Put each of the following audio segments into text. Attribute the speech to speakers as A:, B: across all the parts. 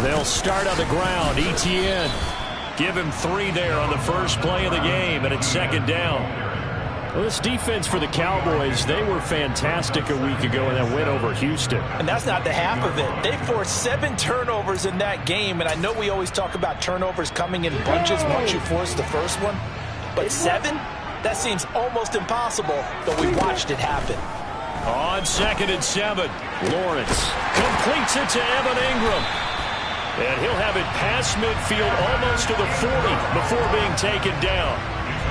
A: They'll start on the ground. ETN. Give him 3 there on the first play of the game, and it's second down. Well, this defense for the Cowboys, they were fantastic a week ago in that win over Houston.
B: And that's not the half of it. They forced 7 turnovers in that game, and I know we always talk about turnovers coming in bunches once you force the first one. But 7? That seems almost impossible, but we watched it happen.
A: On 2nd and 7, Lawrence completes it to Evan Ingram. And he'll have it past midfield almost to the 40 before being taken down.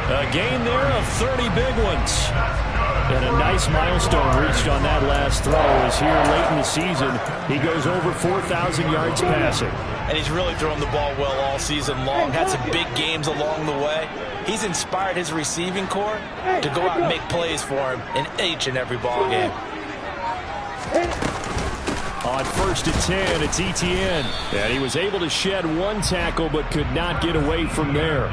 A: A gain there of 30 big ones. And a nice milestone reached on that last throw as here late in the season he goes over 4,000 yards passing.
B: And he's really thrown the ball well all season long. Had some big games along the way. He's inspired his receiving corps to go out and make plays for him in each and every ball game.
A: On 1st and 10, it's ETN. And he was able to shed 1 tackle but could not get away from there.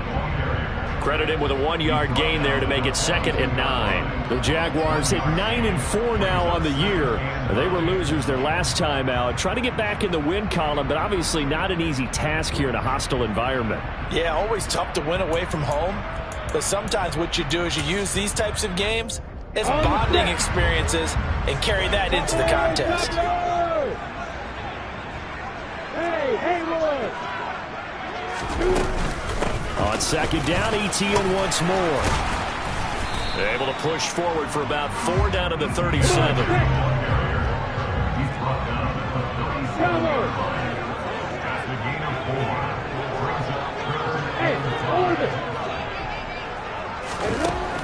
A: Credit him with a 1-yard gain there to make it 2nd and 9. The Jaguars hit 9-4 now on the year. They were losers their last time out. Trying to get back in the win column, but obviously not an easy task here in a hostile environment.
B: Yeah, always tough to win away from home. But sometimes what you do is you use these types of games as bonding experiences and carry that into the contest.
A: On 2nd down, ETN once more. Able to push forward for about 4 down to the 37.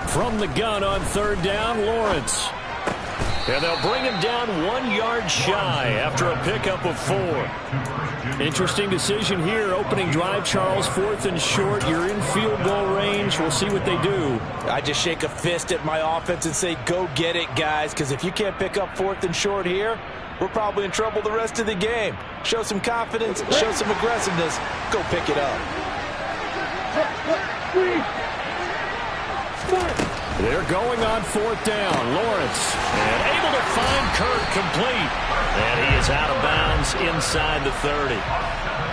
A: From the gun on 3rd down, Lawrence. And they'll bring him down 1 yard shy after a pickup of 4. Interesting decision here. Opening drive, Charles. 4th and short. You're in field goal range. We'll see what they do.
B: I just shake a fist at my offense and say, go get it, guys, because if you can't pick up 4th and short here, we're probably in trouble the rest of the game. Show some confidence, show some aggressiveness, go pick it up.
A: They're going on 4th down. Lawrence and able to find Kirk complete. And he is out of bounds inside the 30.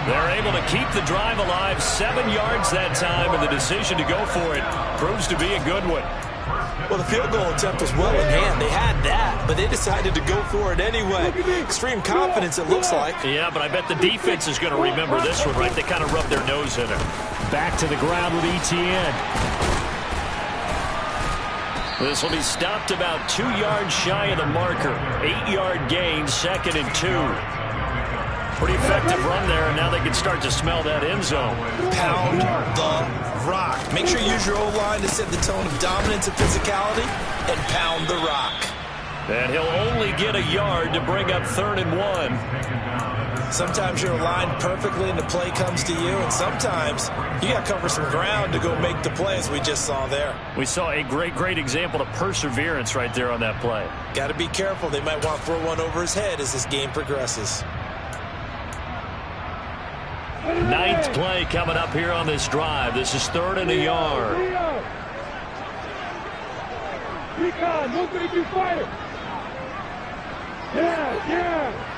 A: They're able to keep the drive alive, 7 yards that time, and the decision to go for it proves to be a good one.
B: Well, the field goal attempt was well in hand. They had that, but they decided to go for it anyway. Extreme confidence, it looks like.
A: Yeah, but I bet the defense is going to remember this one, right? They kind of rubbed their nose in it. Back to the ground with ETN. This will be stopped about 2 yards shy of the marker. 8-yard gain, 2nd and 2. Pretty effective run there, and now they can start to smell that end zone.
B: Pound the rock. Make sure you use your O-line to set the tone of dominance and physicality, and pound the rock.
A: And he'll only get a yard to bring up 3rd and 1.
B: Sometimes you're aligned perfectly and the play comes to you, and sometimes you got to cover some ground to go make the play, as we just saw there.
A: We saw a great example of perseverance right there on that play.
B: Got to be careful. They might want to throw one over his head as this game progresses.
A: 9th play coming up here on this drive. This is 3rd and a yard.
C: Recon, look at you fire. Yeah.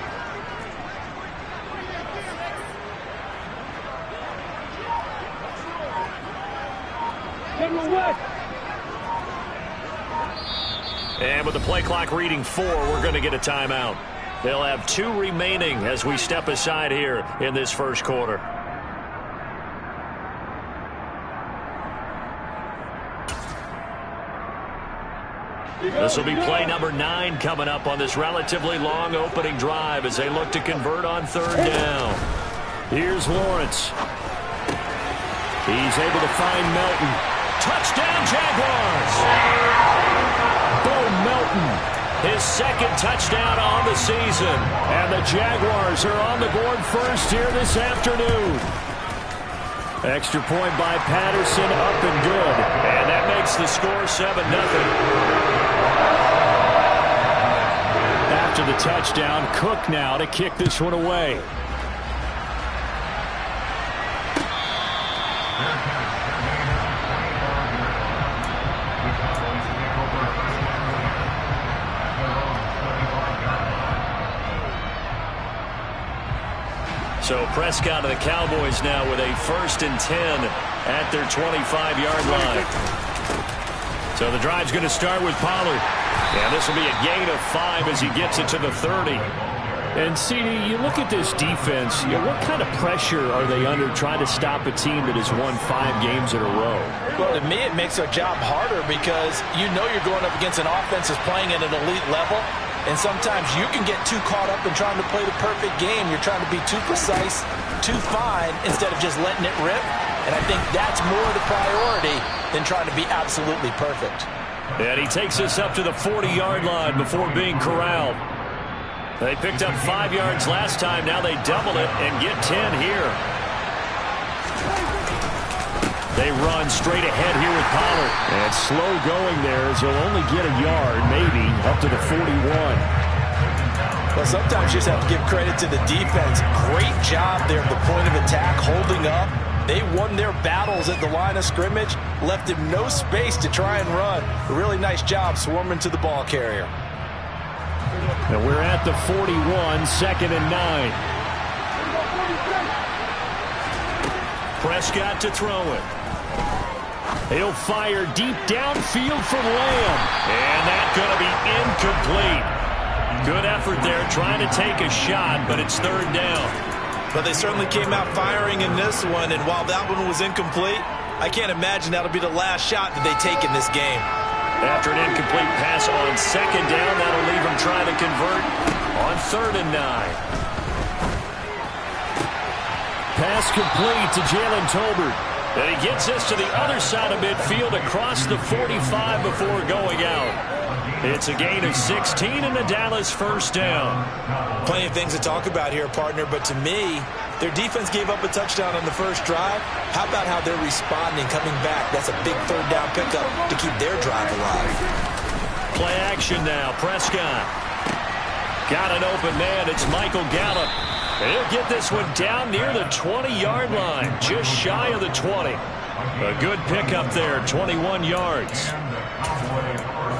A: And with the play clock reading 4, we're going to get a timeout. They'll have 2 remaining as we step aside here in this first quarter. This will be play number 9 coming up on this relatively long opening drive as they look to convert on 3rd down. Here's Lawrence. He's able to find Melton. Touchdown, Jaguars! Bo Melton, his 2nd touchdown on the season. And the Jaguars are on the board first here this afternoon. Extra point by Patterson, up and good. And that makes the score 7-0. After the touchdown, Cook now to kick this one away. So Prescott of the Cowboys now with a 1st and 10 at their 25-yard line. So the drive's going to start with Pollard. And this will be a gain of 5 as he gets it to the 30.
D: And, CD, you look at this defense, what kind of pressure are they under trying to stop a team that has won 5 games in a row?
B: Well, to me, it makes their job harder because you know you're going up against an offense that's playing at an elite level. And sometimes you can get too caught up in trying to play the perfect game. You're trying to be too precise, too fine, instead of just letting it rip. And I think that's more the priority than trying to be absolutely perfect.
A: And he takes us up to the 40-yard line before being corralled. They picked up 5 yards last time. Now they double it and get 10 here. They run straight ahead here with Pollard.
D: And slow going there as he'll only get a yard, maybe, up to the 41.
B: Well, sometimes you just have to give credit to the defense. Great job there at the point of attack, holding up. They won their battles at the line of scrimmage, left him no space to try and run. A really nice job swarming to the ball carrier.
D: And we're at the 41, 2nd and 9.
A: Prescott to throw it. He'll fire deep downfield for Lamb. And that's going to be incomplete. Good effort there trying to take a shot, but it's 3rd down.
B: But they certainly came out firing in this one, and while that one was incomplete, I can't imagine that'll be the last shot that they take in this game.
A: After an incomplete pass on 2nd down, that'll leave them trying to convert on 3rd and 9.
D: Pass complete to Jalen Tolbert.
A: And he gets us to the other side of midfield across the 45 before going out. It's a gain of 16 and the Dallas 1st down.
B: Plenty of things to talk about here, partner, but to me, their defense gave up a touchdown on the first drive. How about how they're responding, coming back? That's a big 3rd down pickup to keep their drive alive.
A: Play action now. Prescott. Got an open man. It's Michael Gallup. And he'll get this one down near the 20-yard line, just shy of the 20. A good pickup there, 21 yards.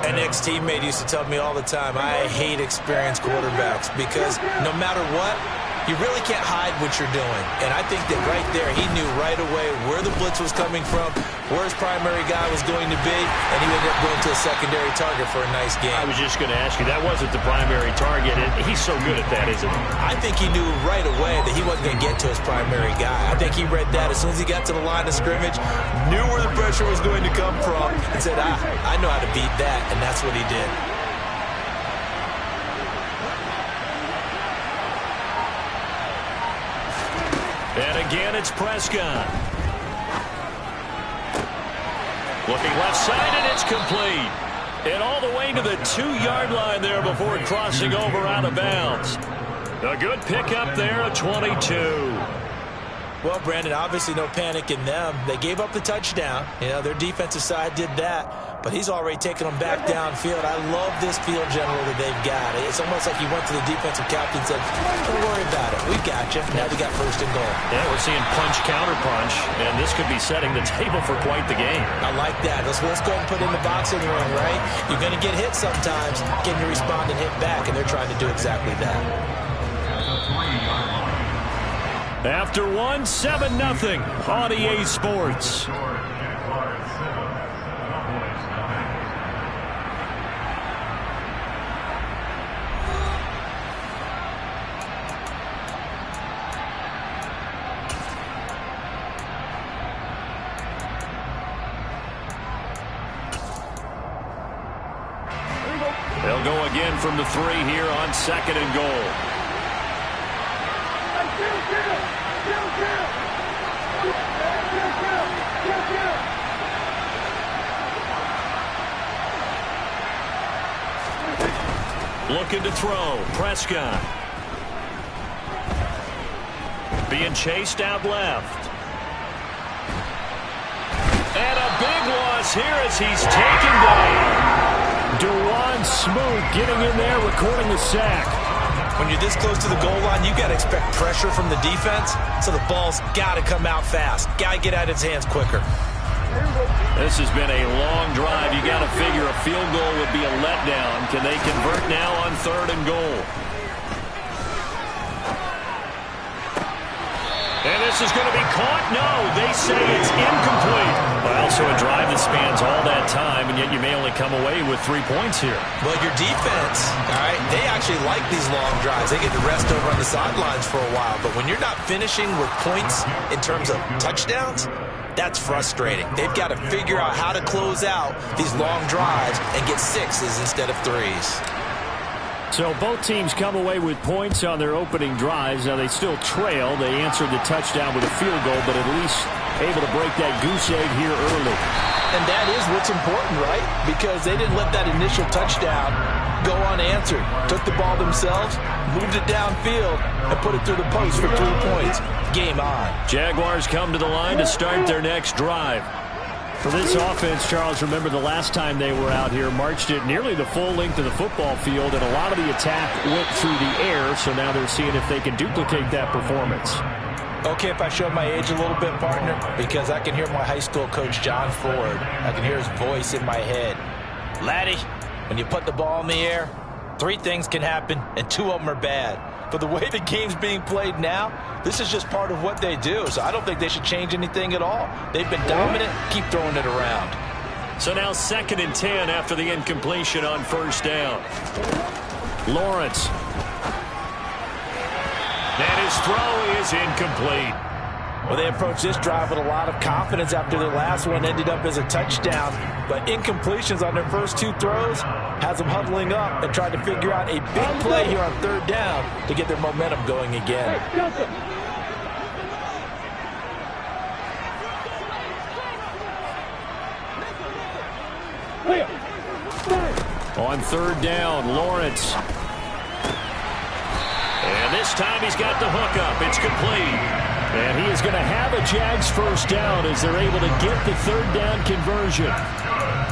B: An ex-teammate used to tell me all the time, I hate experienced quarterbacks because no matter what, you really can't hide what you're doing. And I think that right there, he knew right away where the blitz was coming from, where his primary guy was going to be, and he ended up going to a secondary target for a nice game.
A: I was just going to ask you, that wasn't the primary target. He's so good at that, isn't he?
B: I think he knew right away that he wasn't going to get to his primary guy. I think he read that as soon as he got to the line of scrimmage, knew where the pressure was going to come from, and said, I know how to beat that, and that's what he did.
A: And again, it's Prescott. Looking left side, and it's complete. And all the way to the 2-yard line there before crossing over out of bounds. A good pickup there, a 22.
B: Well, Brandon, obviously no panic in them. They gave up the touchdown. You know, their defensive side did that. But he's already taken them back downfield. I love this field general that they've got. It's almost like he went to the defensive captain and said, don't worry about it. We got you. Now they got 1st and goal.
A: Yeah, we're seeing punch, counter punch. And this could be setting the table for quite the game.
B: I like that. Let's go ahead and put in the boxing ring, right? You're going to get hit sometimes. Can you respond and hit back? And they're trying to do exactly that.
A: After 1, 7-0 on EA Sports. They'll go again from the 3 here on 2nd and goal. Looking to throw. Prescott. Being chased out left. And a big loss here as he's taken down.
D: Dewan Smoot getting in there, recording the sack.
B: When you're this close to the goal line, you got to expect pressure from the defense, so the ball's got to come out fast. Got to get out of his hands quicker.
A: This has been a long drive. You got to figure a field goal would be a letdown. Can they convert now on 3rd and goal? This is going to be caught. No, they say it's incomplete. Well, so a drive that spans all that time, and yet you may only come away with 3 points here.
B: Well, your defense, all right, they actually like these long drives. They get to rest over on the sidelines for a while. But when you're not finishing with points in terms of touchdowns, that's frustrating. They've got to figure out how to close out these long drives and get 6s instead of 3s.
D: So both teams come away with points on their opening drives. Now they still trail. They answered the touchdown with a field goal, but at least able to break that goose egg here early.
B: And that is what's important, right? Because they didn't let that initial touchdown go unanswered. Took the ball themselves, moved it downfield, and put it through the post for 3 points. Game on.
A: Jaguars come to the line to start their next drive.
D: For this offense, Charles, remember the last time they were out here, marched it nearly the full length of the football field, and a lot of the attack went through the air, so now they're seeing if they can duplicate that performance.
B: Okay, if I show my age a little bit, partner, because I can hear my high school coach, John Ford. I can hear his voice in my head. Laddie, when you put the ball in the air, 3 things can happen, and 2 of them are bad. But the way the game's being played now, this is just part of what they do. So I don't think they should change anything at all. They've been dominant. Keep throwing it around.
A: So now 2nd and 10 after the incompletion on 1st down. Lawrence. And his throw is incomplete.
B: Well, they approached this drive with a lot of confidence after their last one ended up as a touchdown. But incompletions on their first 2 throws has them huddling up and trying to figure out a big play here on 3rd down to get their momentum going again.
A: On 3rd down, Lawrence. And this time he's got the hook up. It's complete. And he is going to have a Jags 1st down as they're able to get the 3rd down conversion.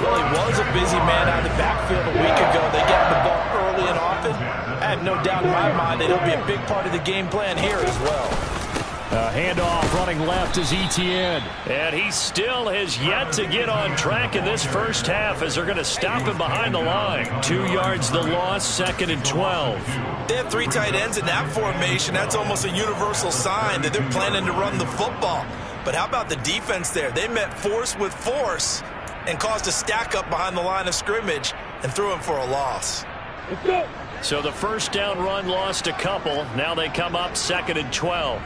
B: Well, he was a busy man out of the backfield a week ago. They got the ball early and often. I have no doubt in my mind that he'll be a big part of the game plan here as well.
A: Handoff running left is Etienne. And he still has yet to get on track in this first half as they're going to stop him behind the line. 2 yards the loss, 2nd and 12.
B: They have 3 tight ends in that formation. That's almost a universal sign that they're planning to run the football. But how about the defense there? They met force with force and caused a stack up behind the line of scrimmage and threw him for a loss.
A: So the 1st down run lost a couple. Now they come up 2nd and 12.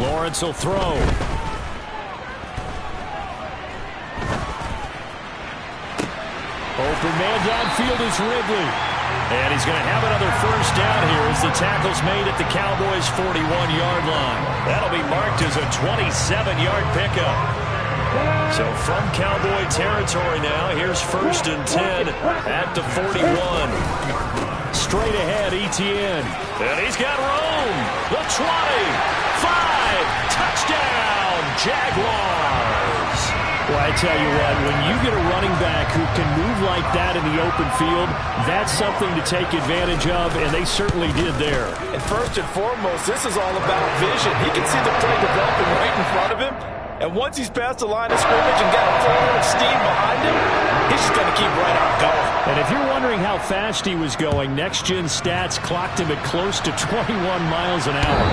A: Lawrence will throw. Open man downfield is Ridley. And he's going to have another 1st down here as the tackle's made at the Cowboys' 41-yard line. That'll be marked as a 27-yard pickup. So from Cowboy territory now, here's 1st and 10 at the 41. Straight ahead, Etienne. And he's got room. The 20. 5. Touchdown, Jaguars.
D: Well, I tell you what, when you get a running back who can move like that in the open field, that's something to take advantage of, and they certainly did there.
B: And first and foremost, this is all about vision. He can see the play developing right in front of him. And once he's past the line of scrimmage and got a full load of steam behind him, he's just going to keep right on going.
D: And if you're wondering how fast he was going, Next Gen Stats clocked him at close to 21 miles an hour.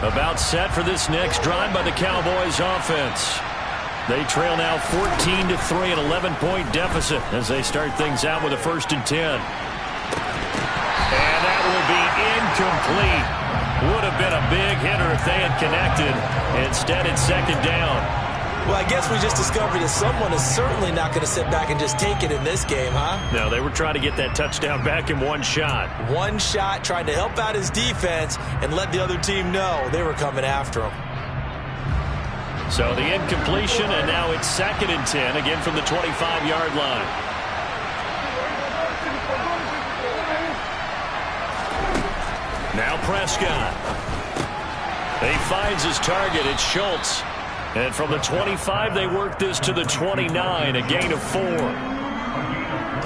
A: About set for this next drive by the Cowboys offense. They trail now 14-3, an 11-point deficit as they start things out with a 1st and 10. And that will be incomplete. Would have been a big hitter if they had connected. Instead, it's 2nd down.
B: Well, I guess we just discovered that someone is certainly not going to sit back and just take it in this game, huh?
A: No, they were trying to get that touchdown back in one shot.
B: One shot, trying to help out his defense and let the other team know they were coming after him.
A: So the incompletion, and now it's 2nd and 10, again from the 25-yard line. Now Prescott. He finds his target. It's Schultz. And from the 25, they work this to the 29, a gain of 4.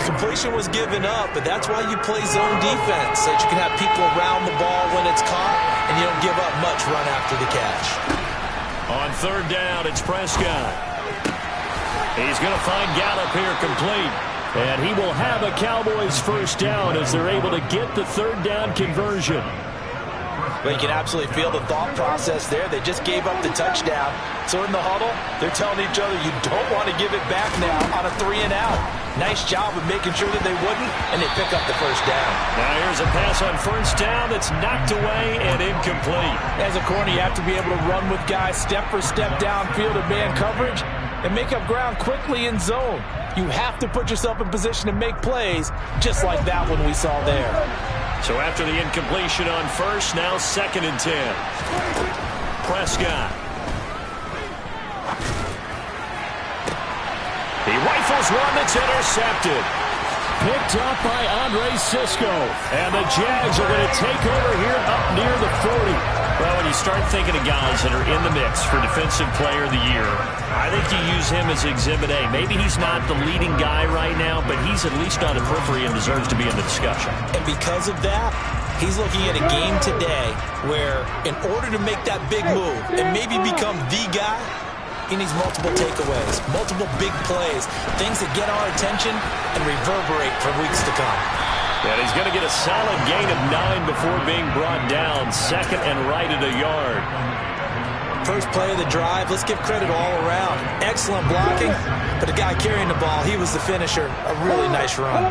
B: Completion was given up, but that's why you play zone defense, so that you can have people around the ball when it's caught, and you don't give up much run after the catch.
A: On third down, it's Prescott. He's going to find Gallup here complete. And he will have a Cowboys first down as they're able to get the third down conversion.
B: But you can absolutely feel the thought process there. They just gave up the touchdown. So in the huddle, they're telling each other, you don't want to give it back now on a 3-and-out. Nice job of making sure that they wouldn't, and they pick up the first down.
A: Now here's a pass on first down that's knocked away and incomplete.
B: As a corner, you have to be able to run with guys step for step downfield in man coverage and make up ground quickly in zone. You have to put yourself in position to make plays, just like that one we saw there.
A: So after the incompletion on first, now 2nd and 10. Prescott. He rifles one that's intercepted. Picked up by Andre Sisco. And the Jags are going to take over here up near the 40. Well, when you start thinking of guys that are in the mix for Defensive Player of the Year, I think you use him as Exhibit A. Maybe he's not the leading guy right now, but he's at least on the periphery and deserves to be in the discussion.
B: And because of that, he's looking at a game today where in order to make that big move and maybe become the guy, he needs multiple takeaways, multiple big plays, things that get our attention and reverberate for weeks to come.
A: And he's going to get a solid gain of 9 before being brought down. 2nd and right at a yard.
B: First play of the drive, let's give credit all around. Excellent blocking, but the guy carrying the ball, he was the finisher. A really nice run.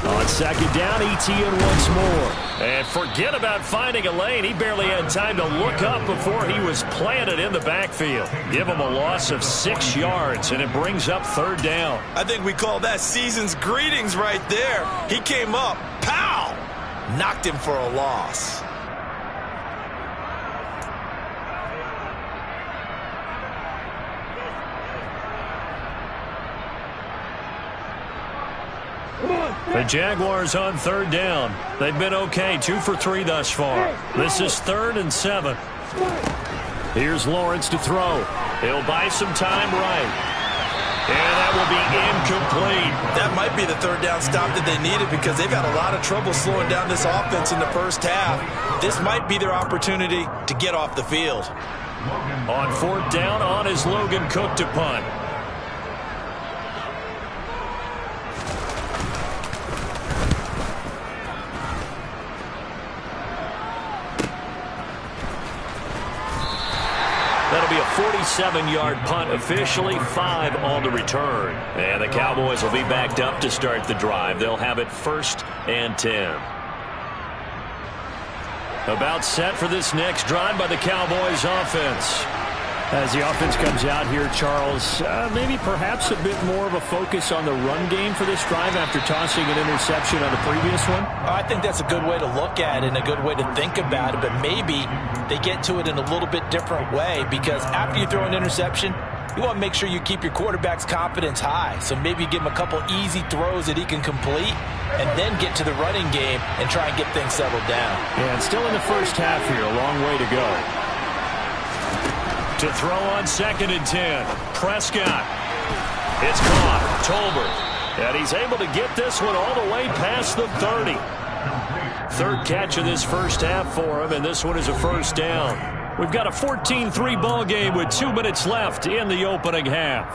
A: On 2nd down, ETN once more. And forget about finding a lane. He barely had time to look up before he was planted in the backfield. Give him a loss of 6 yards, and it brings up 3rd down.
B: I think we call that season's greetings right there. He came up, pow! Knocked him for a loss.
A: The Jaguars on 3rd down. They've been okay, 2 for 3 thus far. This is 3rd and 7. Here's Lawrence to throw. He'll buy some time right. And that will be incomplete.
B: That might be the 3rd down stop that they needed because they've had a lot of trouble slowing down this offense in the first half. This might be their opportunity to get off the field.
A: On 4th down, on is Logan Cook to punt. That'll be a 47-yard punt, officially 5 on the return. And the Cowboys will be backed up to start the drive. They'll have it 1st and 10. About set for this next drive by the Cowboys offense. As the offense comes out here, Charles, maybe perhaps a bit more of a focus on the run game for this drive after tossing an interception on the previous one?
B: I think that's a good way to look at it and a good way to think about it, but maybe they get to it in a little bit different way because after you throw an interception, you want to make sure you keep your quarterback's confidence high. So maybe you give him a couple easy throws that he can complete and then get to the running game and try and get things settled down.
A: Yeah, and still in the first half here, a long way to go. To throw on 2nd and 10. Prescott. It's caught. Tolbert. And he's able to get this one all the way past the 30. 3rd catch of this first half for him, and this one is a first down. We've got a 14-3 ball game with 2 minutes left in the opening half.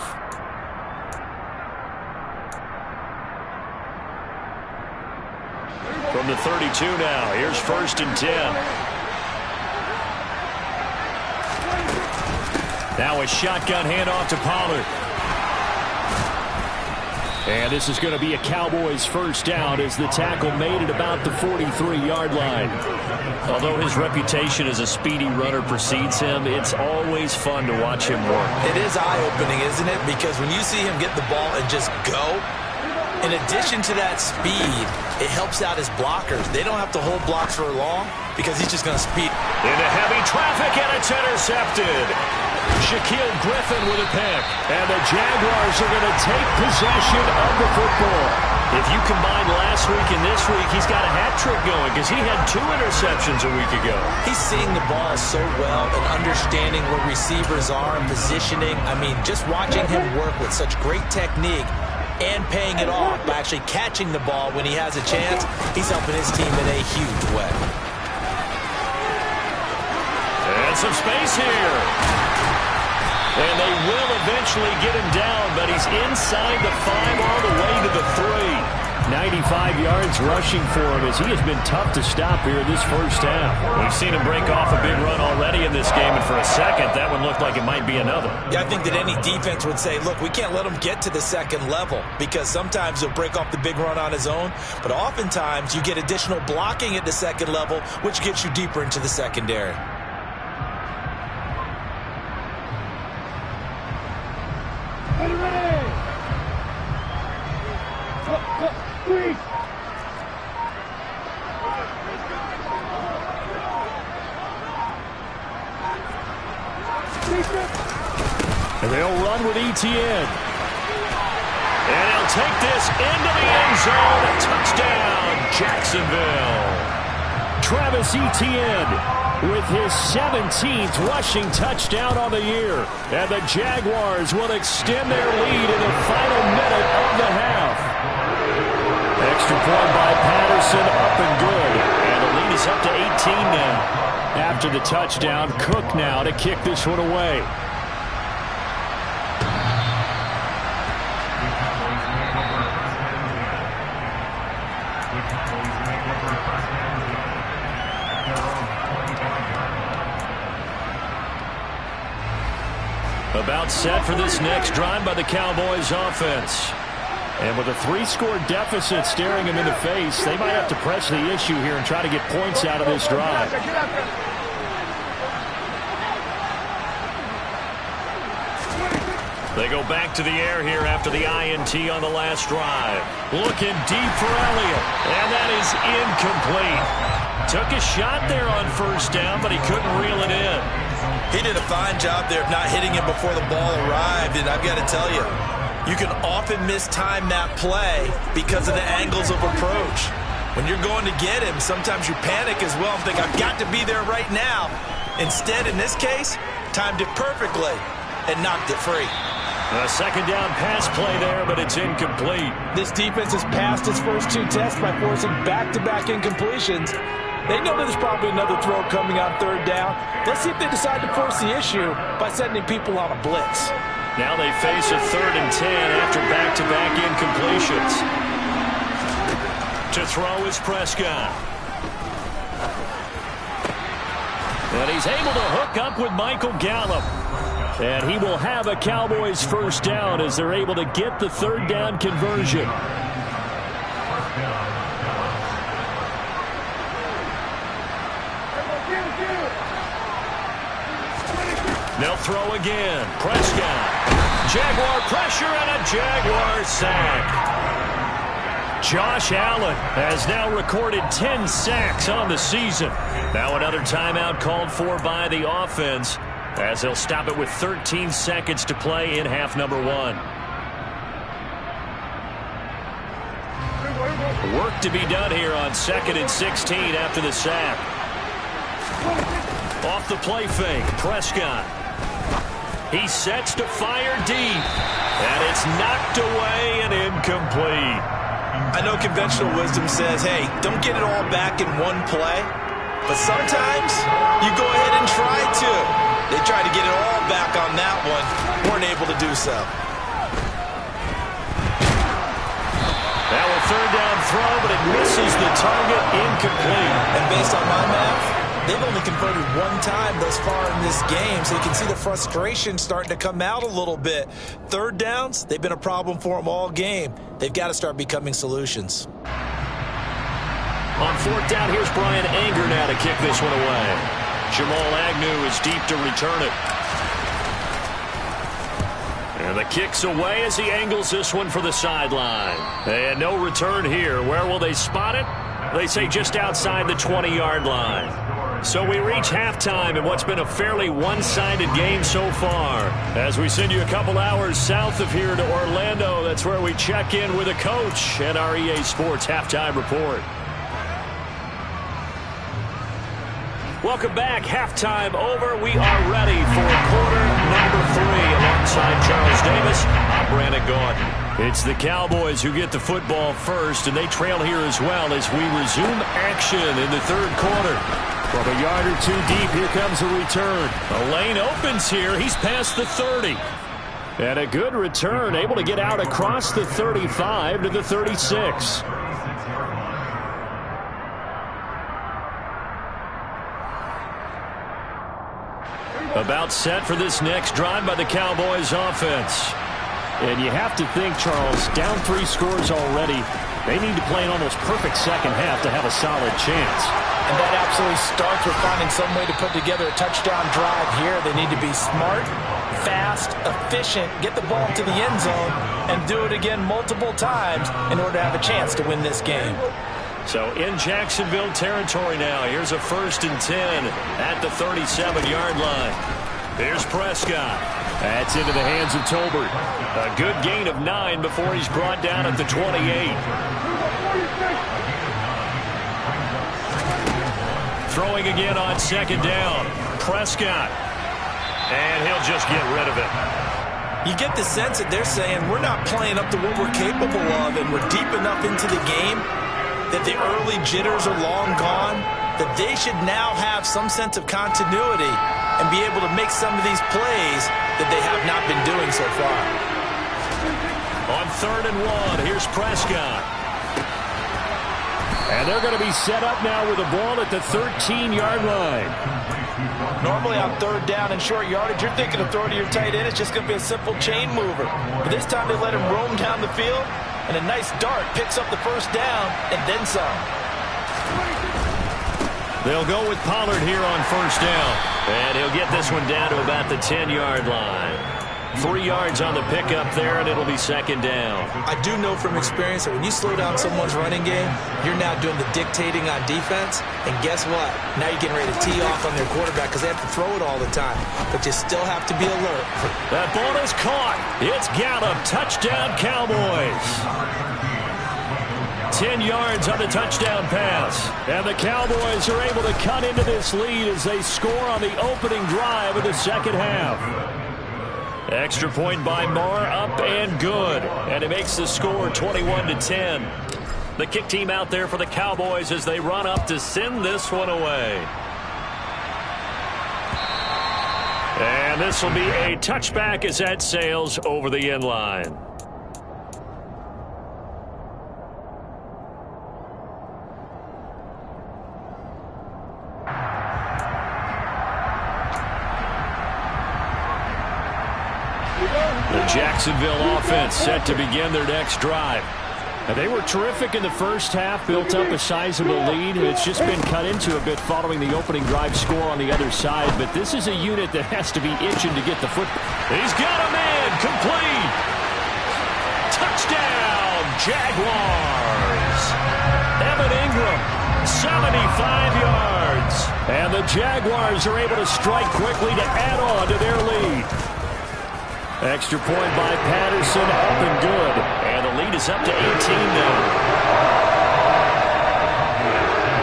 A: From the 32 now, here's 1st and 10. Now a shotgun handoff to Pollard. And this is going to be a Cowboys first down as the tackle made at about the 43-yard line. Although his reputation as a speedy runner precedes him, it's always fun to watch him work.
B: It is eye-opening, isn't it? Because when you see him get the ball and just go, in addition to that speed, it helps out his blockers. They don't have to hold blocks for long because he's just going to speed.
A: Into heavy traffic, and it's intercepted. Shaquille Griffin with a pick. And the Jaguars are going to take possession of the football. If you combine last week and this week, he's got a hat trick going because he had 2 interceptions a week ago.
B: He's seeing the ball so well and understanding where receivers are and positioning. I mean, just watching him work with such great technique and paying it off by actually catching the ball when he has a chance, he's helping his team in a huge way.
A: And some space here. And they will eventually get him down, but he's inside the 5 all the way to the 3.
D: 95 yards rushing for him as he has been tough to stop here this first half.
A: We've seen him break off a big run already in this game, and for a second, that one looked like it might be another.
B: Yeah, I think that any defense would say, look, we can't let him get to the second level because sometimes he'll break off the big run on his own, but oftentimes you get additional blocking at the second level, which gets you deeper into the secondary.
C: Ready! Freeze!
A: And they'll run with Etienne. And he'll take this into the end zone. A touchdown, Jacksonville.
D: Travis Etienne with his 17th rushing touchdown on the year. And the Jaguars will extend their lead in the final minute of the half. Extra point by Patterson, up and good.
A: And the lead is up to 18 now.
D: After the touchdown, Cook now to kick this one away.
A: About set for this next drive by the Cowboys offense.
D: And with a 3-score deficit staring them in the face, they might have to press the issue here and try to get points out of this drive.
A: They go back to the air here after the INT on the last drive. Looking deep for Elliott, and that is incomplete. Took a shot there on first down, but he couldn't reel it in.
B: He did a fine job there of not hitting him before the ball arrived, and I've got to tell you, you can often mistime that play because of the angles of approach. When you're going to get him, sometimes you panic as well and think, I've got to be there right now. Instead, in this case, timed it perfectly and knocked it free.
A: A second down pass play there, but it's incomplete.
B: This defense has passed its first 2 tests by forcing back-to-back incompletions. They know there's probably another throw coming on third down. Let's see if they decide to force the issue by sending people on a blitz.
A: Now they face a 3rd and 10 after back-to-back incompletions. To throw is Prescott. And he's able to hook up with Michael Gallup.
D: And he will have a Cowboys first down as they're able to get the 3rd down conversion.
A: They'll throw again. Prescott. Jaguar pressure and a Jaguar sack. Josh Allen has now recorded 10 sacks on the season. Now another timeout called for by the offense as they'll stop it with 13 seconds to play in half number 1. Work to be done here on 2nd and 16 after the sack. Off the play fake, Prescott. He sets to fire deep, and it's knocked away and incomplete.
B: I know conventional wisdom says, hey, don't get it all back in one play, but sometimes you go ahead and try to. They tried to get it all back on that one, weren't able to do so.
A: Now a 3rd down throw, but it misses the target, incomplete.
B: And based on my math, they've only converted 1 time thus far in this game, so you can see the frustration starting to come out a little bit. 3rd downs, they've been a problem for them all game. They've got to start becoming solutions.
A: On 4th down, here's Brian Anger now to kick this one away. Jamal Agnew is deep to return it. And the kick's away as he angles this one for the sideline. And no return here. Where will they spot it? They say just outside the 20-yard line. So we reach halftime in what's been a fairly one-sided game so far. As we send you a couple hours south of here to Orlando, that's where we check in with a coach at our EA Sports Halftime Report. Welcome back. Halftime over. We are ready for quarter number 3. Alongside Charles Davis, I'm Brandon Gordon. It's the Cowboys who get the football first, and they trail here as well as we resume action in the 3rd quarter.
D: From a yard or two deep, here comes a return.
A: The lane opens here. He's past the 30.
D: And a good return, able to get out across the 35 to the 36.
A: About set for this next drive by the Cowboys offense.
D: And you have to think, Charles, down 3 scores already. They need to play an almost perfect second half to have a solid chance.
B: And that absolutely starts with finding some way to put together a touchdown drive here. They need to be smart, fast, efficient, get the ball to the end zone, and do it again multiple times in order to have a chance to win this game.
A: So in Jacksonville territory now. Here's a 1st and 10 at the 37-yard line. Here's Prescott.
D: That's into the hands of Tolbert.
A: A good gain of 9 before he's brought down at the 28. Throwing again on 2nd down. Prescott. And he'll just get rid of it.
B: You get the sense that they're saying we're not playing up to what we're capable of, and we're deep enough into the game that the early jitters are long gone, that they should now have some sense of continuity and be able to make some of these plays that they have not been doing so far.
A: On 3rd and 1, here's Prescott.
D: And they're going to be set up now with the ball at the 13-yard line.
B: Normally on 3rd down and short yardage, you're thinking of throwing to your tight end. It's just going to be a simple chain mover. But this time they let him roam down the field, and a nice dart picks up the 1st down and then some.
A: They'll go with Pollard here on 1st down. And he'll get this one down to about the 10-yard line. 3 yards on the pickup there, and it'll be 2nd down.
B: I do know from experience that when you slow down someone's running game, you're now doing the dictating on defense. And guess what? Now you're getting ready to tee off on their quarterback because they have to throw it all the time. But you still have to be alert.
A: That ball is caught. It's Gallup. Touchdown, Cowboys. 10 yards on the touchdown pass.
D: And the Cowboys are able to cut into this lead as they score on the opening drive of the second half.
A: Extra point by Marr, up and good. And it makes the score 21-10. The kick team out there for the Cowboys as they run up to send this one away. And this will be a touchback as that sails over the end line. The Jacksonville offense set to begin their next drive.
D: And they were terrific in the first half, built up a sizable lead. It's just been cut into a bit following the opening drive score on the other side. But this is a unit that has to be itching to get the football.
A: He's got a man, complete. Touchdown, Jaguars. Evan Ingram, 75 yards.
D: And the Jaguars are able to strike quickly to add on to their lead. Extra point by Patterson, up and good.
A: And the lead is up to 18 now.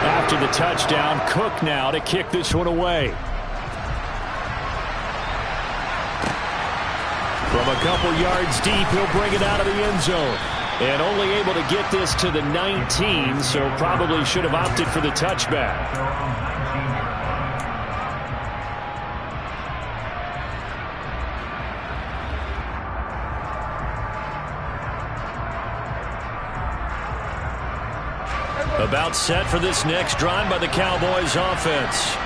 D: After the touchdown, Cook now to kick this one away. From a couple yards deep, he'll bring it out of the end zone. And only able to get this to the 19, so probably should have opted for the touchback.
A: About set for this next drive by the Cowboys offense.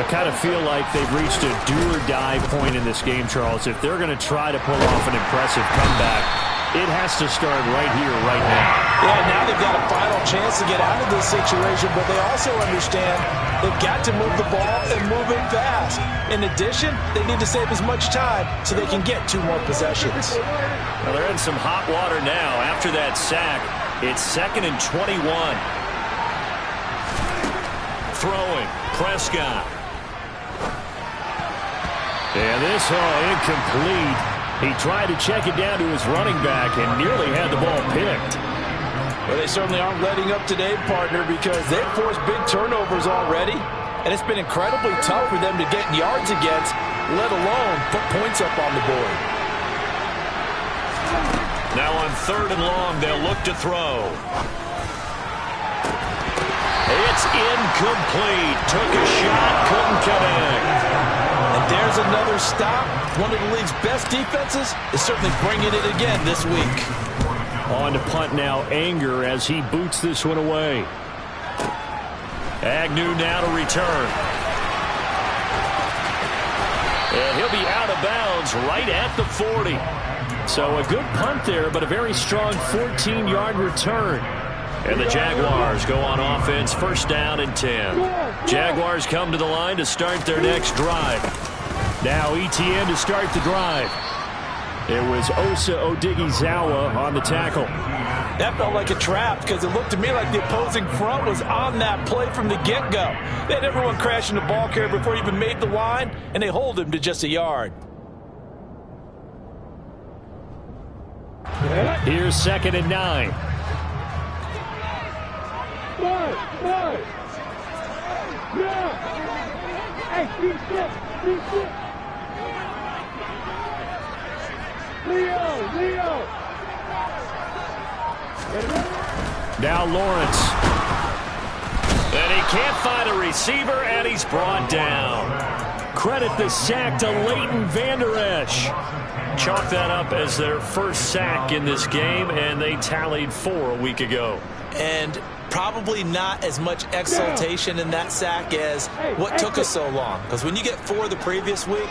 D: I kind of feel like they've reached a do-or-die point in this game, Charles. If they're going to try to pull off an impressive comeback, it has to start right here, right now.
B: Yeah, now they've got a final chance to get out of this situation, but they also understand they've got to move the ball and move it fast. In addition, they need to save as much time so they can get 2 more possessions.
A: Well, they're in some hot water now after that sack. It's 2nd and 21. Throwing, Prescott.
D: And this incomplete. He tried to check it down to his running back and nearly had the ball picked.
B: Well, they certainly aren't letting up today, partner, because they've forced big turnovers already. And it's been incredibly tough for them to get yards against, let alone put points up on the board.
A: Now on 3rd and long, they'll look to throw. It's incomplete. Took a shot, couldn't connect.
B: And there's another stop. One of the league's best defenses is certainly bringing it again this week.
D: On to punt now, Anger, as he boots this one away.
A: Agnew now to return. And he'll be out of bounds right at the 40.
D: So a good punt there, but a very strong 14-yard return.
A: And the Jaguars go on offense, first down and 10. Jaguars come to the line to start their next drive.
D: Now ETN to start the drive. It was Osa Odighizuwa on the tackle.
B: That felt like a trap because it looked to me like the opposing front was on that play from the get-go. They had everyone crashing the ball carrier before he even made the line, and they hold him to just a yard.
D: Here's 2nd and 9.
C: Five. Yeah. Hey, keep shit. Leo.
D: Now Lawrence.
A: And he can't find a receiver, and he's brought down.
D: Credit the sack to Leighton Vander Esch.
A: Chalk that up as their first sack in this game, and they tallied 4 a week ago.
B: And probably not as much exultation in that sack as what took us so long. Because when you get 4 the previous week,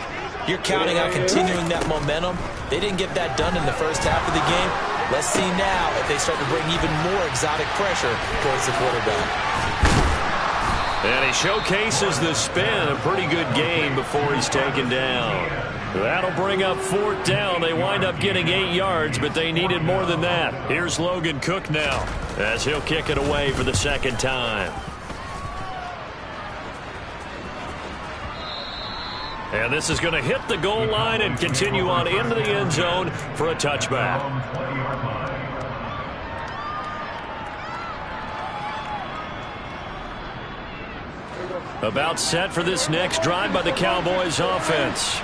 B: you're counting on continuing that momentum. They didn't get that done in the first half of the game. Let's see now if they start to bring even more exotic pressure towards the quarterback.
A: And he showcases the spin. A pretty good game before he's taken down. That'll bring up 4th down. They wind up getting 8 yards, but they needed more than that. Here's Logan Cook now as he'll kick it away for the 2nd time. And this is going to hit the goal line and continue on into the end zone for a touchback. About set for this next drive by the Cowboys offense.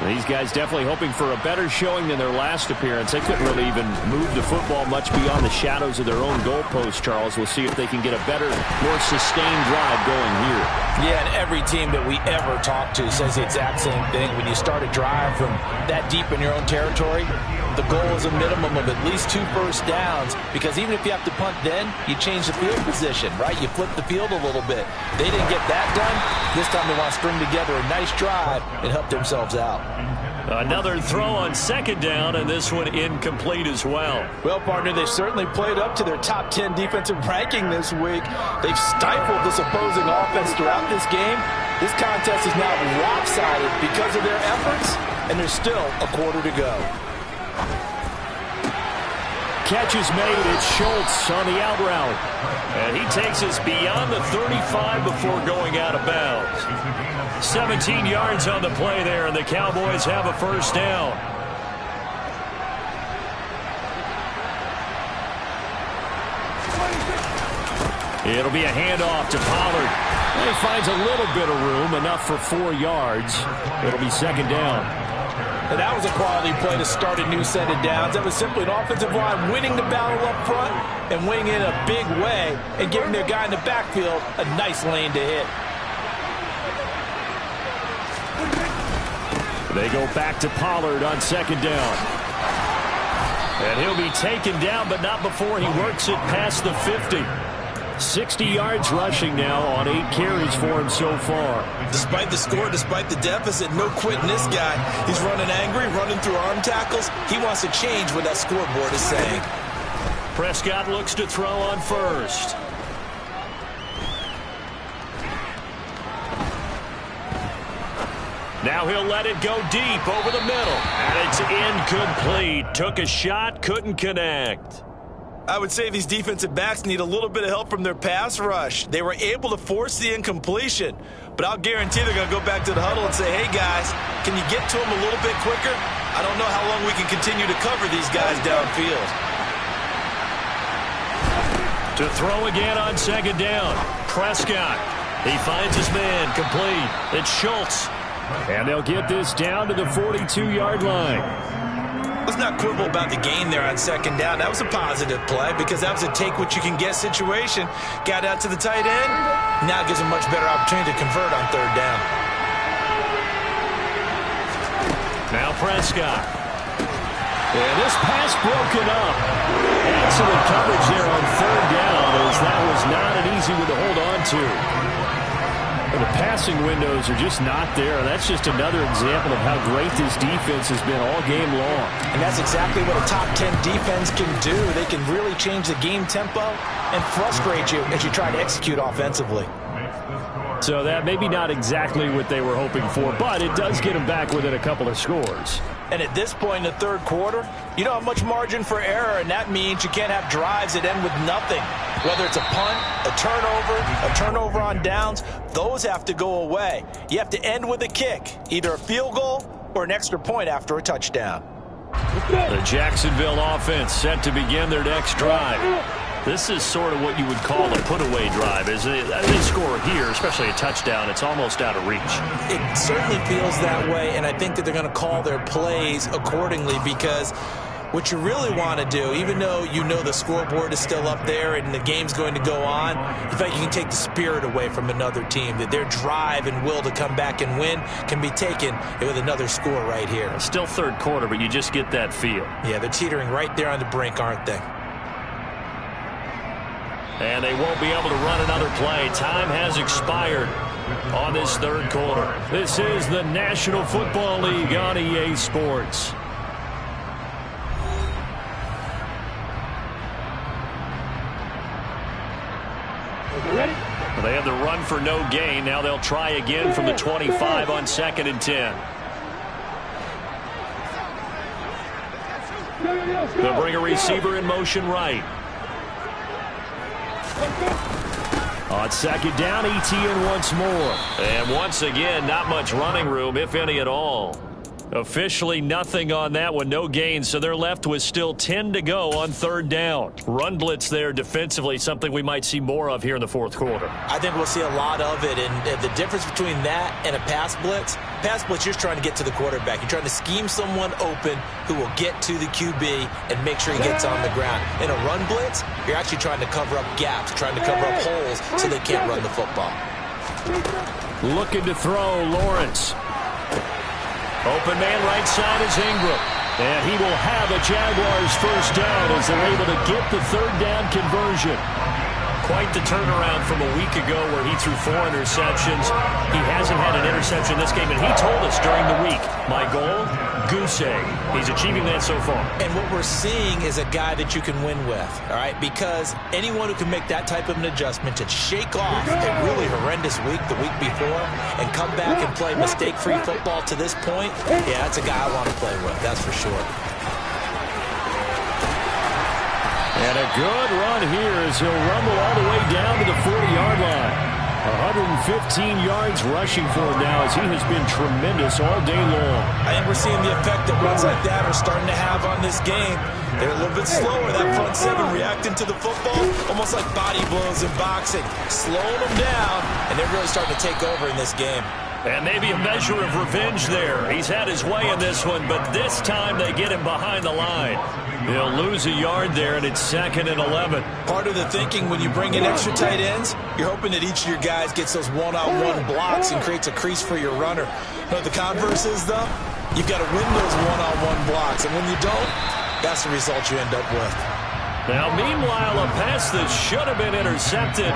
D: These guys definitely hoping for a better showing than their last appearance. They couldn't really even move the football much beyond the shadows of their own goalpost, Charles. We'll see if they can get a better, more sustained drive going here.
B: Yeah, and every team that we ever talk to says the exact same thing. When you start a drive from that deep in your own territory, the goal is a minimum of at least 2 first downs, because even if you have to punt then, you change the field position, right? You flip the field a little bit. They didn't get that done. This time they want to string together a nice drive and help themselves out.
A: Another throw on 2nd down, and this one incomplete as well.
B: Well, partner, they've certainly played up to their top 10 defensive ranking this week. They've stifled this opposing offense throughout this game. This contest is now lopsided because of their efforts, and there's still a quarter to go.
D: Catch is made. It's Schultz on the out route.
A: And he takes us beyond the 35 before going out of bounds. 17 yards on the play there, and the Cowboys have a first down.
D: It'll be a handoff to Pollard. He finds a little bit of room, enough for 4 yards. It'll be 2nd down.
B: And that was a quality play to start a new set of downs. That was simply an offensive line winning the battle up front and winning in a big way and giving their guy in the backfield a nice lane to hit.
D: They go back to Pollard on 2nd down.
A: And he'll be taken down, but not before he works it past the 50.
D: 60 yards rushing now on 8 carries for him so far.
B: Despite the score, despite the deficit, no quitting this guy. He's running angry, running through arm tackles. He wants to change what that scoreboard is saying.
A: Prescott looks to throw on first. Now he'll let it go deep over the middle. And it's incomplete. Took a shot, couldn't connect.
B: I would say these defensive backs need a little bit of help from their pass rush. They were able to force the incompletion, but I'll guarantee they're going to go back to the huddle and say, hey, guys, can you get to them a little bit quicker? I don't know how long we can continue to cover these guys downfield.
A: To throw again on 2nd down. Prescott. He finds his man complete. It's Schultz.
D: And they'll get this down to the 42-yard line.
B: Let's not quibble about the gain there on second down. That was a positive play because that was a take-what-you-can-get situation. Got out to the tight end. Now gives him much better opportunity to convert on third down.
A: Now Prescott. And this pass broken up. Excellent coverage there on third down, as that was not an easy one to hold on to. And the passing windows are just not there. That's just another example of how great this defense has been all game long.
B: And that's exactly what a top 10 defense can do. They can really change the game tempo and frustrate you as you try to execute offensively.
A: So that maybe not exactly what they were hoping for, but it does get them back within a couple of scores.
B: And at this point in the third quarter, you don't have much margin for error, and that means you can't have drives that end with nothing. Whether it's a punt, a turnover on downs, those have to go away. You have to end with a kick, either a field goal or an extra point after a touchdown.
A: The Jacksonville offense set to begin their next drive. This is sort of what you would call a put-away drive, isn't it? They score here, especially a touchdown. It's almost out of reach.
B: It certainly feels that way, and I think that they're going to call their plays accordingly because what you really want to do, even though you know the scoreboard is still up there and the game's going to go on, in fact, you can take the spirit away from another team. That their drive and will to come back and win can be taken with another score right here.
A: Still third quarter, but you just get that feel.
B: Yeah, they're teetering right there on the brink, aren't they?
A: And they won't be able to run another play. Time has expired on this third quarter. This is the National Football League on EA Sports. They have the run for no gain. Now they'll try again from the 25 on 2nd and 10. They'll bring a receiver in motion right. On 2nd down, ETN once more. And once again, not much running room, if any at all. Officially nothing on that one, no gain, so they're left with still 10 to go on 3rd down. Run blitz there defensively, something we might see more of here in the 4th quarter.
B: I think we'll see a lot of it, and the difference between that and a pass blitz, you're trying to get to the quarterback. You're trying to scheme someone open who will get to the QB and make sure he gets on the ground. In a run blitz, you're actually trying to cover up gaps, trying to cover up holes so they can't run the football.
A: Looking to throw, Lawrence. Open man right side is Ingram. And he will have a Jaguars first down as they're able to get the 3rd down conversion. Quite the turnaround from a week ago where he threw 4 interceptions. He hasn't had an interception this game, and he told us during the week, my goal, goose egg. He's achieving that so far. And what we're seeing is a guy that you can win with, all right? Because anyone who can make that type of an adjustment to shake off a really horrendous week the week before and come back and play mistake-free football to this point, yeah, that's a guy I want to play with, that's for sure. And a good run here as he'll rumble all the way down to the 40-yard line. 115 yards rushing for him now as he has been tremendous all day long.
B: I think we're seeing the effect that runs like that are starting to have on this game. They're a little bit slower, that front seven reacting to the football, almost like body blows in boxing, slowing them down, and they're really starting to take over in this game.
A: And maybe a measure of revenge there. He's had his way in this one, but this time they get him behind the line. He'll lose a yard there, and it's 2nd and 11.
B: Part of the thinking when you bring in extra tight ends, you're hoping that each of your guys gets those one-on-one blocks and creates a crease for your runner. But the converse is, though, you've got to win those one-on-one blocks, and when you don't, that's the result you end up with.
A: Now, meanwhile, a pass that should have been intercepted,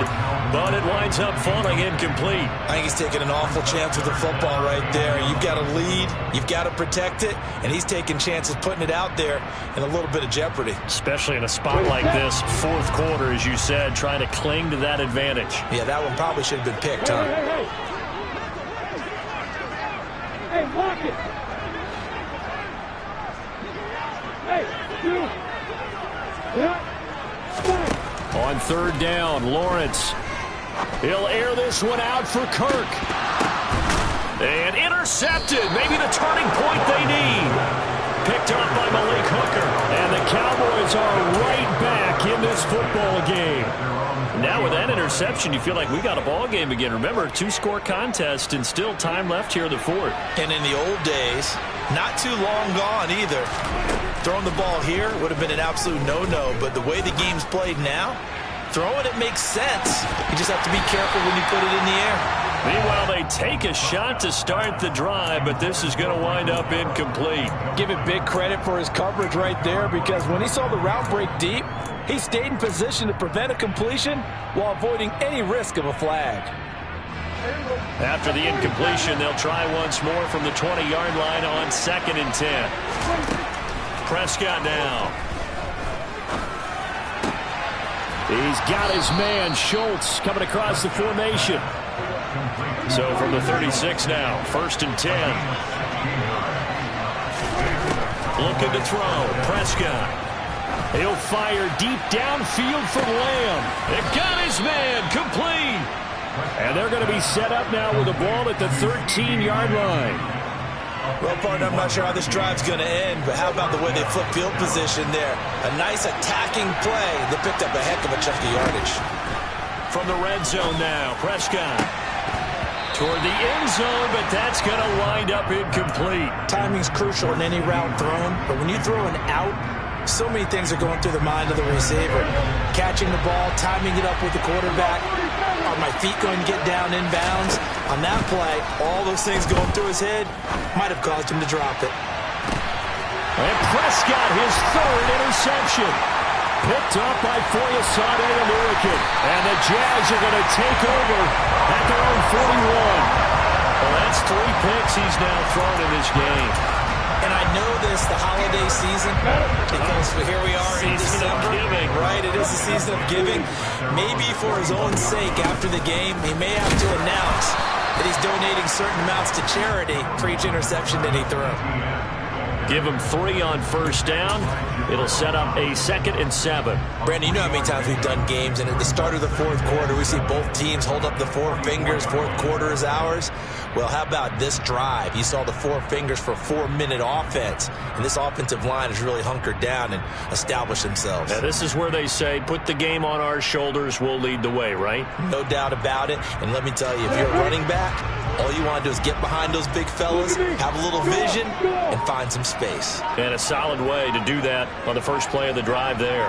A: but it winds up falling incomplete.
B: I think he's taking an awful chance with the football right there. You've got to lead, you've got to protect it, and he's taking chances putting it out there in a little bit of jeopardy.
A: Especially in a spot like this, 4th quarter, as you said, trying to cling to that advantage.
B: Yeah, that one probably should have been picked, huh?
C: Hey, block it! Hey, you!
A: On 3rd down, Lawrence. He'll air this one out for Kirk. And intercepted. Maybe the turning point they need. Picked up by Malik Hooker. And the Cowboys are right back in this football game. Now with that interception, you feel like we got a ball game again. Remember, 2-score contest and still time left here in the 4th.
B: And in the old days, not too long gone either, Throwing the ball here would have been an absolute no-no, but the way the game's played now, throwing it makes sense. You just have to be careful when you put it in the air.
A: Meanwhile, they take a shot to start the drive, but this is going to wind up incomplete.
B: Give it big credit for his coverage right there, because when he saw the route break deep, he stayed in position to prevent a completion while avoiding any risk of a flag.
A: After the incompletion, they'll try once more from the 20-yard line on 2nd and 10. Prescott now.
D: He's got his man, Schultz, coming across the formation.
A: So from the 36 now, 1st and 10. Looking to throw, Prescott.
D: He'll fire deep downfield from Lamb.
A: It got his man, complete.
D: And they're going to be set up now with the ball at the 13-yard line.
B: Well, partner, I'm not sure how this drive's going to end, but how about the way they flip field position there? A nice attacking play. They picked up a heck of a chunk of yardage.
A: From the red zone now, Prescott. Toward the end zone, but that's going to wind up incomplete.
B: Timing's crucial in any route thrown, but when you throw an out, so many things are going through the mind of the receiver. Catching the ball, timing it up with the quarterback. Are my feet going to get down inbounds? On that play, all those things going through his head might have caused him to drop it.
D: And Prescott, his 3rd interception. Picked up by Foyesade and Lurican. And the Jags are going to take over at their own 41.
A: Well, that's 3 picks he's now thrown in this game.
B: And I know this, the holiday season, because here we are in December, right? It is the season of giving. Maybe for his own sake, after the game, he may have to announce that he's donating certain amounts to charity for each interception that he threw.
A: Give him 3 on 1st down. It'll set up a 2nd and 7.
B: Brandon, you know how many times we've done games, and at the start of the 4th quarter, we see both teams hold up the 4 fingers, 4th quarter is ours. Well, how about this drive? You saw the 4 fingers for 4-minute offense, and this offensive line has really hunkered down and established themselves.
A: Now, this is where they say, put the game on our shoulders, we'll lead the way, right?
B: No doubt about it, and let me tell you, if you're a running back, all you want to do is get behind those big fellas, have a little vision, and find some space.
A: And a solid way to do that on the first play of the drive there.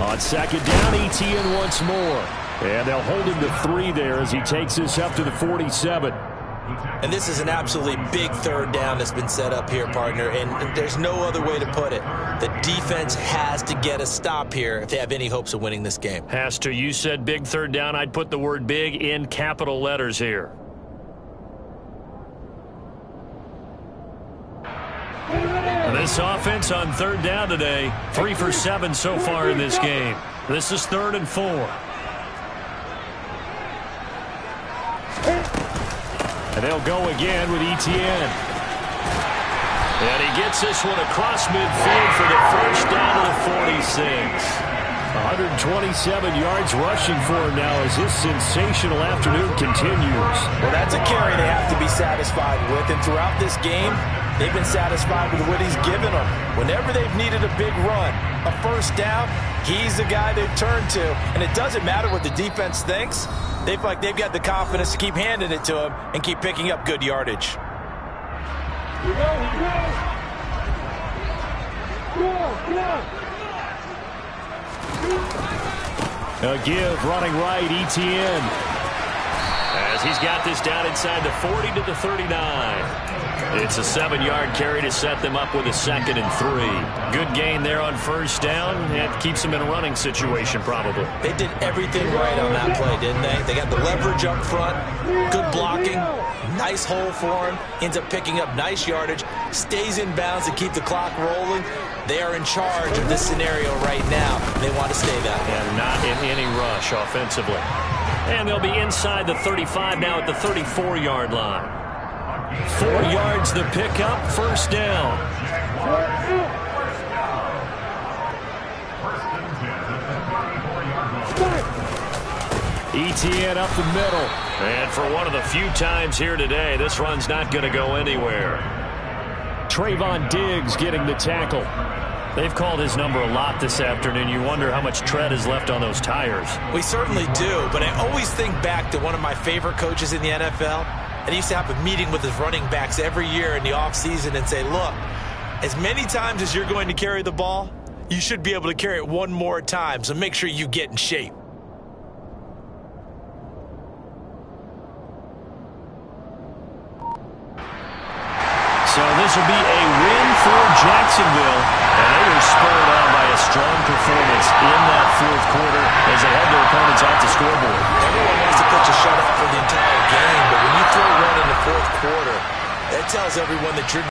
D: On 2nd down, ETN once more. And they'll hold him to 3 there as he takes this up to the 47.
B: And this is an absolutely big 3rd down that's been set up here, partner, and there's no other way to put it. The defense has to get a stop here if they have any hopes of winning this game.
A: Has to. You said big 3rd down. I'd put the word big in capital letters here. This offense on 3rd down today, 3 for 7 so far in this game. This is 3rd and 4.
D: And they'll go again with ETN.
A: And he gets this one across midfield for the 1st down to the 46.
D: 127 yards rushing for him now as this sensational afternoon continues.
B: Well, that's a carry they have to be satisfied with, and throughout this game, they've been satisfied with what he's given them. Whenever they've needed a big run, a 1st down, he's the guy they've turned to. And it doesn't matter what the defense thinks. They feel like they've got the confidence to keep handing it to him and keep picking up good yardage.
D: A give running right, ETN.
A: As he's got this down inside the 40 to the 39. It's a 7-yard carry to set them up with a 2nd and 3. Good gain there on 1st down. It keeps them in a running situation probably.
B: They did everything right on that play, didn't they? They got the leverage up front, good blocking, nice hole for him, ends up picking up nice yardage, stays in bounds to keep the clock rolling. They are in charge of this scenario right now. They want to stay that way.
A: And not in any rush offensively. And they'll be inside the 35 now at the 34-yard line. 4 yards the pickup, 1st down.
D: ETN up the middle.
A: And for one of the few times here today, this run's not going to go anywhere.
D: Trayvon Diggs getting the tackle.
A: They've called his number a lot this afternoon. You wonder how much tread is left on those tires.
B: We certainly do, but I always think back to one of my favorite coaches in the NFL, And he used to have a meeting with his running backs every year in the offseason and say, look, as many times as you're going to carry the ball, you should be able to carry it one more time, so make sure you get in shape.
A: So this will be a win for Jacksonville, and they were spurred on by a strong performance in that fourth quarter as they had their opponents off the scoreboard.
B: Everyone wants to pitch a shutout for the entire game, but when you throw one in the fourth quarter, that tells everyone that you're